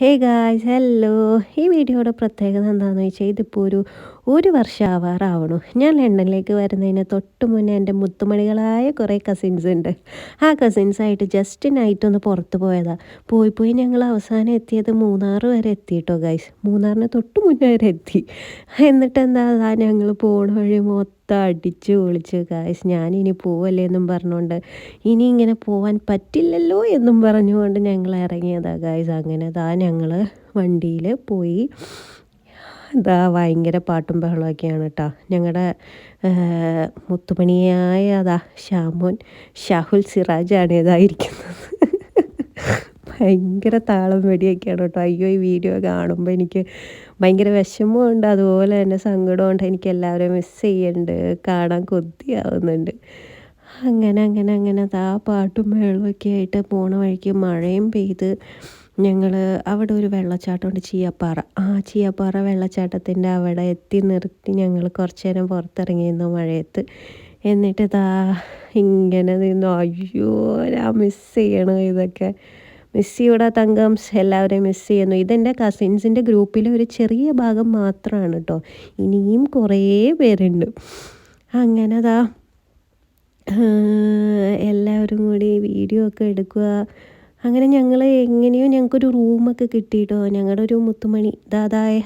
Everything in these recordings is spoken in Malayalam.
Hey guys hello. ഈ വീഡിയോയുടെ പ്രത്യേകത എന്താണെന്ന് വെച്ചാൽ ഇതിപ്പോൾ ഒരു വർഷം ആവാറാവണു. ഞാൻ ലണ്ടനിലേക്ക് വരുന്നതിന് തൊട്ട് മുന്നേ എൻ്റെ മുത്തുമണികളായ കുറേ കസിൻസ് ഉണ്ട്. ആ കസിൻസായിട്ട് ജസ്റ്റ് നൈറ്റ് ഒന്ന് പുറത്ത് പോയതാണ്. പോയി ഞങ്ങൾ അവസാനം എത്തിയത് മൂന്നാർ വരെ എത്തി കേട്ടോ ഗായ്സ്. മൂന്നാറിന് തൊട്ട് മുന്നേ വരെ എത്തി. എന്നിട്ട് എന്താ ഞങ്ങൾ പോണ വഴി മൊത്തം അടിച്ച് പൊളിച്ച് ഗായ്സ്. ഞാനിനി പോവല്ലേ എന്നും പറഞ്ഞുകൊണ്ട് ഇനി ഇങ്ങനെ പോവാൻ പറ്റില്ലല്ലോ എന്നും പറഞ്ഞുകൊണ്ട് ഞങ്ങൾ ഇറങ്ങിയതാ ഗായ്സ്. അങ്ങനെ ഞങ്ങൾ വണ്ടിയിൽ പോയി. ഭയങ്കര പാട്ടും ബഹളമൊക്കെയാണ് കേട്ടോ. ഞങ്ങളുടെ മുത്തുമണിയായ ഷാമോൻ ഷാഹുൽ സിറാജാണ് ഇതായിരിക്കുന്നത്. ഭയങ്കര താളം വെടിയൊക്കെയാണ് കേട്ടോ. അയ്യോ, ഈ വീഡിയോ കാണുമ്പോൾ എനിക്ക് ഭയങ്കര വിഷമമുണ്ട്, അതുപോലെ തന്നെ സങ്കടമുണ്ട്. എനിക്ക് എല്ലാവരെയും മിസ് ചെയ്യുന്നുണ്ട്, കാണാൻ കൊതിയാവുന്നുണ്ട്. അങ്ങനെ പാട്ടും ബഹളമൊക്കെ ആയിട്ട് പോണ വഴിക്ക് മഴയും പെയ്ത് ഞങ്ങൾ അവിടെ ഒരു വെള്ളച്ചാട്ടമുണ്ട്, ചീയപ്പാറ. ആ ചീയപ്പാറ വെള്ളച്ചാട്ടത്തിൻ്റെ അവിടെ എത്തി നിർത്തി ഞങ്ങൾ കുറച്ച് നേരം പുറത്തിറങ്ങിയിരുന്നു മഴയത്ത്. എന്നിട്ട് ഇങ്ങനെ നിന്നു. അയ്യോ, ഞാൻ മിസ് ചെയ്യണം ഇതൊക്കെ. മിസ് ചെയ്യൂടാ തങ്കംസ്, എല്ലാവരെയും മിസ് ചെയ്യുന്നു. ഇതെൻ്റെ കസിൻസിൻ്റെ ഗ്രൂപ്പിലെ ഒരു ചെറിയ ഭാഗം മാത്രമാണ് കേട്ടോ. ഇനിയും കുറേ പേരുണ്ട്. അങ്ങനെ എല്ലാവരും കൂടി വീഡിയോ ഒക്കെ എടുക്കുക. അങ്ങനെ ഞങ്ങൾ എങ്ങനെയോ ഞങ്ങൾക്കൊരു റൂമൊക്കെ കിട്ടി കേട്ടോ. ഞങ്ങളുടെ ഒരു മുത്തുമണി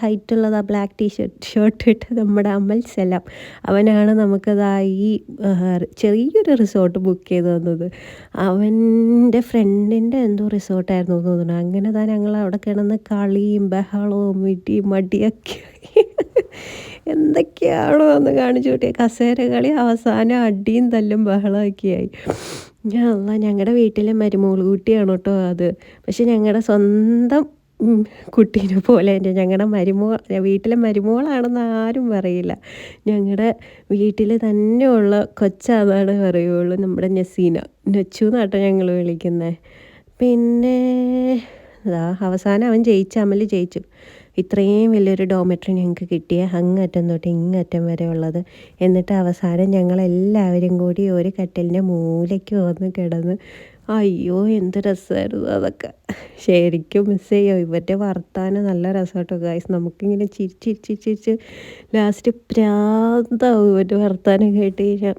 ഹൈറ്റുള്ളതാ ബ്ലാക്ക് ഷർട്ട് ഇട്ട് നമ്മുടെ അമൽ സലാം, അവനാണ് നമുക്കതായി ചെറിയൊരു റിസോർട്ട് ബുക്ക് ചെയ്ത് തന്നത്. അവൻ്റെ ഫ്രണ്ടിൻ്റെ എന്തോ റിസോർട്ടായിരുന്നു തോന്നുന്നു. അങ്ങനെ ഞങ്ങൾ അവിടെ കിടന്ന് കളിയും ബഹളവും ഇടിയും മടിയൊക്കെ എന്തൊക്കെയാണോ എന്ന് കാണിച്ചു കൂട്ടിയ കസേര കളി, അവസാനം അടിയും തല്ലും ബഹളമൊക്കെയായി. ഞങ്ങളുടെ വീട്ടിലെ മരുമോൾ കുട്ടിയാണ് കേട്ടോ അത്. പക്ഷെ ഞങ്ങളുടെ സ്വന്തം കുട്ടീനെ പോലെ തന്നെ. ഞങ്ങളുടെ വീട്ടിലെ മരുമോളാണെന്ന് ആരും പറയില്ല. ഞങ്ങളുടെ വീട്ടിൽ തന്നെ ഉള്ള കൊച്ചാന്നാണ് പറയുള്ളൂ. നമ്മുടെ നെച്ചു എന്നാട്ടോ ഞങ്ങൾ വിളിക്കുന്നത്. പിന്നെ അവസാനം അവൻ അമൽ ജയിച്ചു. ഇത്രയും വലിയൊരു ഡോമെട്രി ഞങ്ങൾക്ക് കിട്ടിയ അങ്ങറ്റം തൊട്ട് ഇങ്ങറ്റം വരെ ഉള്ളത്. എന്നിട്ട് അവസാനം ഞങ്ങളെല്ലാവരും കൂടി ഒരു കട്ടിലിൻ്റെ മൂലയ്ക്ക് വന്ന് കിടന്ന്. അയ്യോ, എന്ത് രസമായിരുന്നു അതൊക്കെ. ശരിക്കും മിസ് ചെയ്യും. ഇവരുടെ വർത്താനം നല്ല രസമാട്ടോ ഗായ്സ്. നമുക്കിങ്ങനെ ചിരിച്ച് ലാസ്റ്റ് പ്രാന്താവും ഇവരുടെ വർത്താനം കേട്ട് കഴിഞ്ഞാൽ.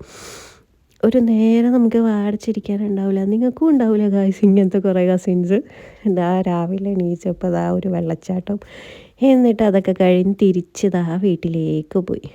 ഒരു നേരം നമുക്ക് വാടിച്ചിരിക്കാനുണ്ടാവില്ല. നിങ്ങൾക്കും ഉണ്ടാവില്ല ഗായ്സ് ഇങ്ങനത്തെ കുറേ കസിൻസ്. രാവിലെ എണീച്ചപ്പോൾ ഒരു വെള്ളച്ചാട്ടം. എന്നിട്ട് അതൊക്കെ കഴിഞ്ഞ് തിരിച്ച് വീട്ടിലേക്ക് പോയി.